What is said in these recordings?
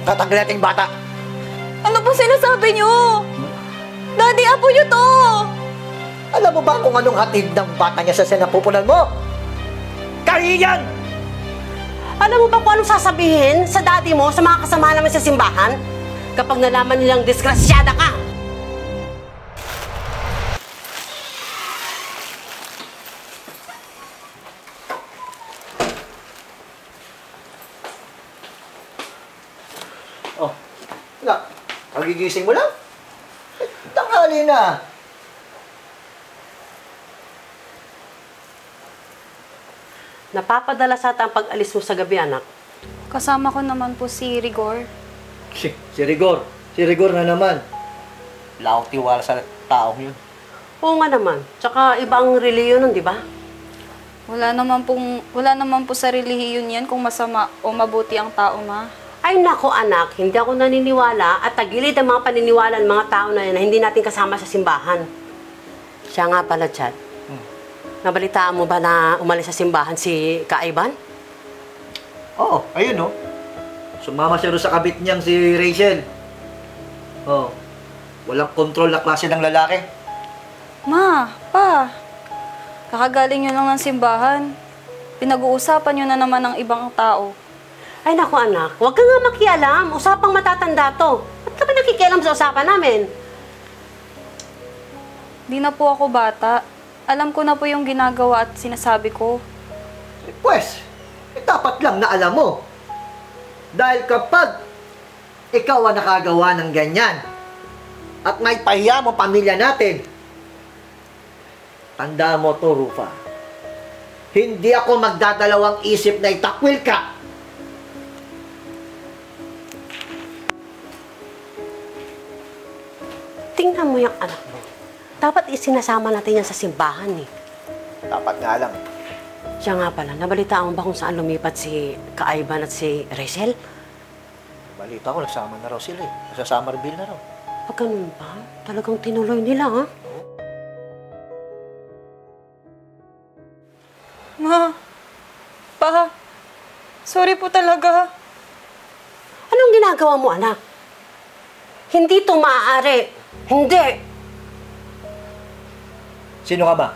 Tatanggalin natin yung bata. Ano po sinasabi niyo? Daddy, apo niyo to! Alam mo ba kung anong hatid ng bata niya sa sinapupunan mo? Kahiyan! Alam mo ba kung anong sasabihin sa daddy mo sa mga kasama namin sa simbahan? Kapag nalaman nilang disgrasyada ka! Oh, wala. Pagigising mo lang? Tanghali na. Napapadala sa ang pag-alis mo sa gabi, anak. Kasama ko naman po si Rigor. Si Rigor. Si Rigor na naman. Wala akong tiwala sa taong yun. Oo nga naman. Tsaka iba ang reliyon nun, di ba? Wala naman po sa relihiyon yan kung masama o mabuti ang tao, ma. Ay nako anak, hindi ako naniniwala at tagilid ang mga paniniwala ng mga tao na yan na hindi natin kasama sa simbahan. Siya nga pala, Chad. Nabalitaan mo ba na umalis sa simbahan si Kaiban? Oo, ayun no. Sumama siya doon sa kabit niyang si Rachel. Oo. Walang kontrol na klase ng lalaki. Ma, pa, kakagaling nyo lang ng simbahan. Pinag-uusapan nyo na naman ng ibang tao. Ay naku anak, huwag ka nga makialam. Usapang matatanda to. Ba't ka ba nakikialam sa usapan namin? Di na po ako bata. Alam ko na po yung ginagawa at sinasabi ko. Pues, dapat lang na alam mo. Dahil kapag ikaw ang nakagawa ng ganyan at may pahiya mo pamilya natin, tanda mo to, Rufa. Hindi ako magdadalawang isip na itakwil ka. Tingnan mo yung anak mo. Dapat isinasama natin yan sa simbahan eh. Dapat nga lang. Siya nga pala, nabalitaan mo ba kung saan lumipat si Kaiban at si Rachel? Balita ko, nagsama na raw sila eh. Nasa Somerville na raw. Pag ganun ba? Talagang tinuloy nila, ha? Ma, pa, sorry po talaga. Anong ginagawa mo, anak? Hindi ito maaari. Hindi. Sino ka ba?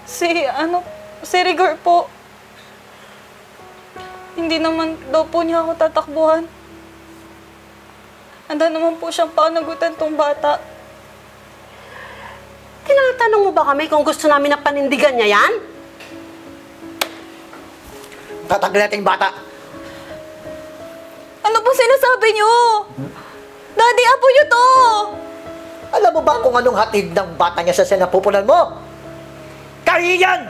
Si Rigor po. Hindi naman daw po niya ako tatakbuhan. Handa naman po siyang panagutan tong bata. Tinatanong mo ba kami kung gusto namin na panindigan niya yan? Tatanggalin natin yung bata. Ano po sinasabi niyo? Daddy, apo niyo to! Alam mo ba kung anong hatid ng bata niya sa sinapupunan mo? Kahiyan!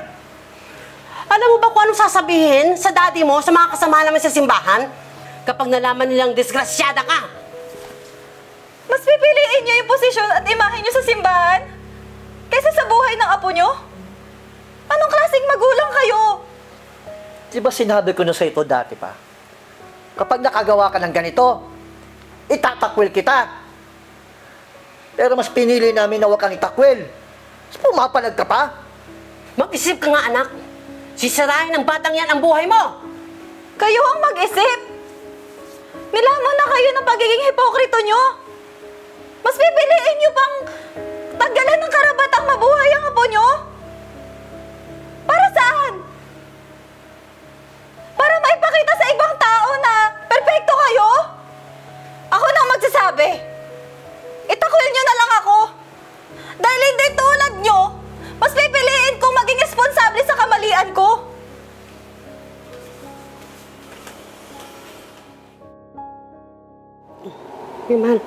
Alam mo ba kung anong sasabihin sa daddy mo sa mga kasama namin sa simbahan? Kapag nalaman nilang disgrasyada ka? Mas pipiliin niyo yung posisyon at imahe niyo sa simbahan kaysa sa buhay ng apo niyo? Anong klaseng magulang kayo? Di ba sinabi ko na sa ito dati pa? Kapag nakagawa ka ng ganito, itatakwil kita. Pero mas pinili namin na huwag kang itakwil. Mas pumapalag ka pa? Mag-isip ka nga, anak. Sisirain ng batang yan ang buhay mo. Kayo ang mag-isip. Nilamang na kayo ng pagiging hipokrito nyo. Mas pipiliin nyo pang tanggalan ng karabatang mabuhay ang apo nyo? Para saan? Para maipakita sa ibang tao na perpekto kayo? Ako na magsasabi. Itakwil nyo na lang ako. Dahil hindi tulad nyo, mas pipiliin kong maging responsable sa kamalian ko. Hey, mahal.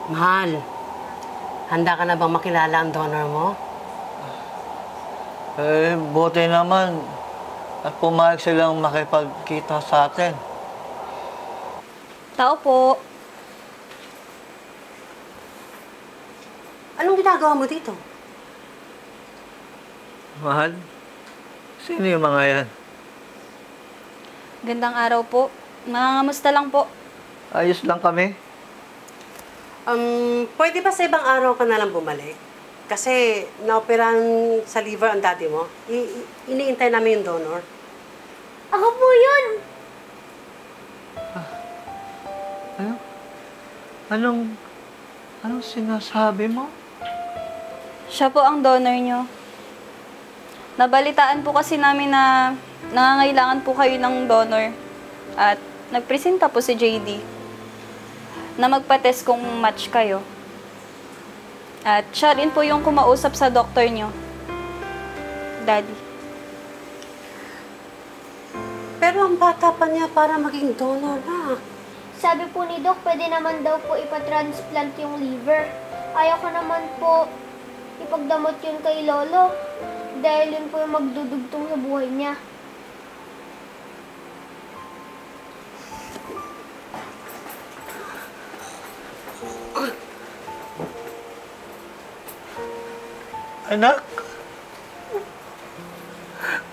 Mahal, handa ka na bang makilala ang donor mo? Buti naman at pumayag silang makipagkita sa atin. Tao po. Anong ginagawa mo dito? Mahal, sino yung mga yan? Gandang araw po. Nangangamusta lang po. Ayos lang kami. Pwede ba sa ibang araw ka na lang bumalik? Kasi naoperahan sa liver ang daddy mo. Iniintay namin yung donor. Ako po yun! Ano? Anong sinasabi mo? Siya po ang donor nyo. Nabalitaan po kasi namin na nangangailangan po kayo ng donor. At nagpresenta po si JD na magpa-test kung match kayo. At siya rin po yung kumausap sa doktor nyo. Daddy. Pero ang bata pa niya para maging donor na. Sabi po ni Doc, pwede naman daw po ipatransplant yung liver. Ayaw ko naman po ipagdamot yun kay Lolo. Dahil yun po yung magdudugtong sa buhay niya. Anak,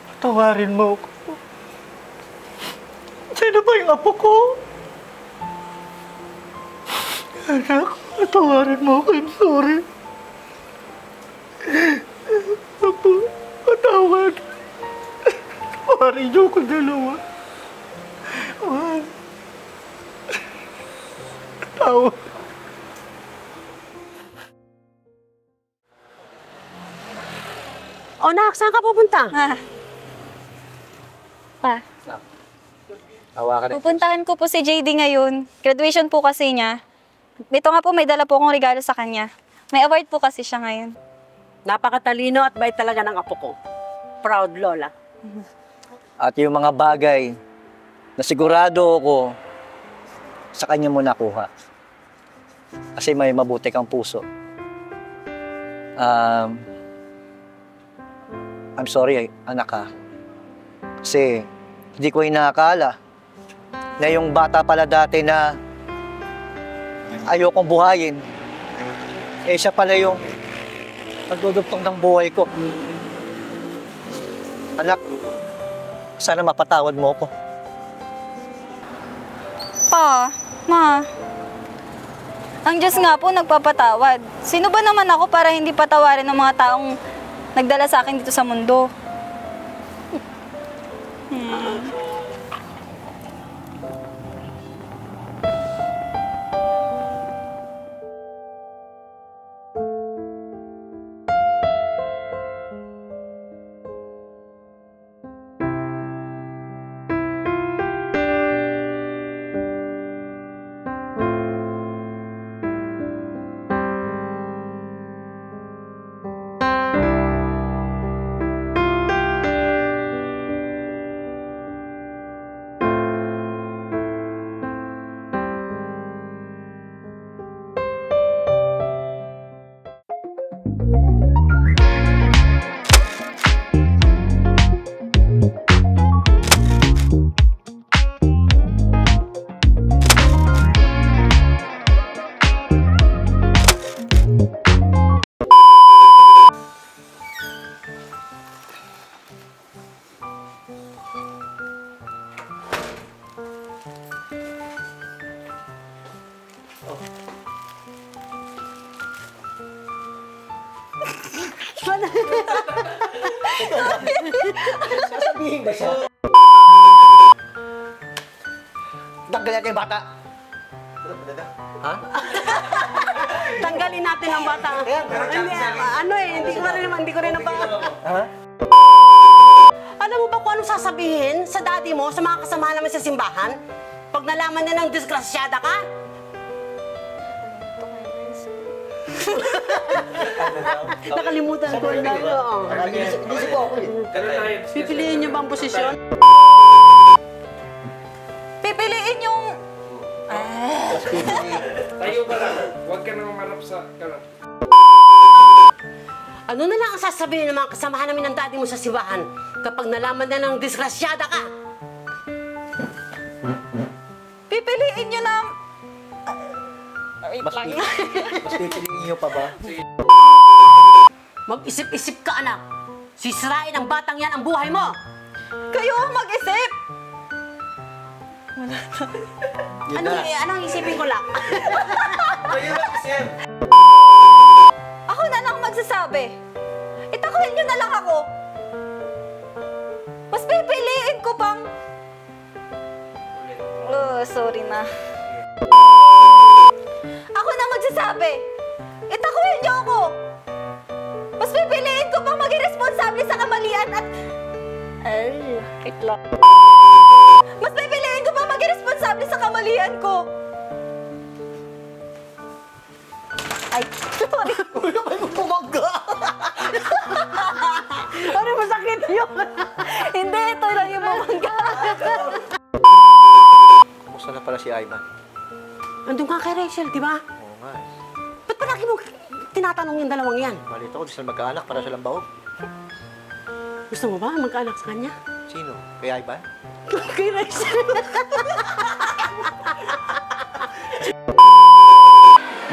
patawarin mo ako. Sino ba yung apo ko? Anak, patawarin mo ako. I'm sorry. Apo, patawad. Patawarin niyo ako dalawa. Patawad. O, nak, saan ka pupunta? Pa, Hawakan na. pupuntahan ko po si JD ngayon. Graduation po kasi niya. Ito nga po, may dala po akong regalo sa kanya. May award po kasi siya ngayon. Napakatalino at bait talaga ng apo ko. Proud, Lola. At yung mga bagay na sigurado ako sa kanya mo nakuha. Kasi may mabuti kang puso. I'm sorry, anak ha. Kasi hindi ko inaakala na yung bata pala dati na ayokong buhayin, eh siya pala yung nagdudugtong ng buhay ko. Anak, sana mapatawad mo ko. Pa, ma, ang Diyos nga po nagpapatawad. Sino ba naman ako para hindi patawarin ng mga taong nagdala sa akin dito sa mundo? Sasabihin ba siya? Tanggalin natin yung bata. Ha? Tanggalin natin ang bata. Hindi ko rin Ha? Alam mo ba kung anong sasabihin sa daddy mo, sa mga kasamahan namin sa simbahan? Pag nalaman niya ng disgrasyada ka? Nakalimutan ko na. Inisip ko ako eh. Pipiliin niyo ba ang posisyon? Pipiliin yung... Tayo ka lang. Huwag ka nang marap sa kanan. Ano na lang ang sasabihin ng mga kasamahan namin ng daddy mo sa simbahan kapag nalaman na ng disgrasyada ka? Pipiliin nyo na... Mas pipiliin niyo pa ba? Mag-isip-isip ka, anak. Sisirain ang batang yan ang buhay mo. Kayo ang mag-isip! Anong isipin ko lang? Ako na lang magsasabi. Itakuhin nyo na lang ako. Mas pipiliin ko pang sorry na. Ako na magsasabi. Itakwil niyo ako. Mas pipiliin ko pang maging responsable sa kamalian at... Ay, wait lang. Mas pipiliin ko pang maging responsable sa kamalian ko. Ay, sorry. Ay, pumangga! Ano masakit yun? Hindi, ito lang yung mamangga. Kumusta na pala si Ivan? Andun ka kay Rachel, di ba? Oo nga eh. Ba't palagi mo tinatanong yung dalawang yan? Malito ko, di sila magkaanak para silang bahog. Gusto mo ba magkaanak sa kanya? Sino? Kay Ivan? Kay Rachel.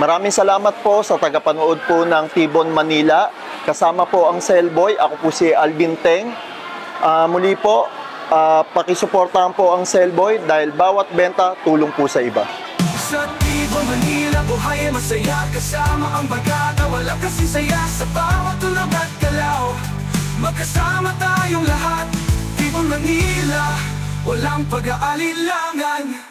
Maraming salamat po sa tagapanood po ng Tibon Manila. Kasama po ang Cellboy. Ako po si Alvin Teng. Muli po, pakisuportahan po ang Cellboy dahil bawat benta tulong po sa iba. Sa Tibon Manila, buhay ay masaya. Kasama ang bagata, wala kasing saya. Sa bawat tulog at galaw, magkasama tayong lahat. Tibon Manila, walang pag-aalilangan.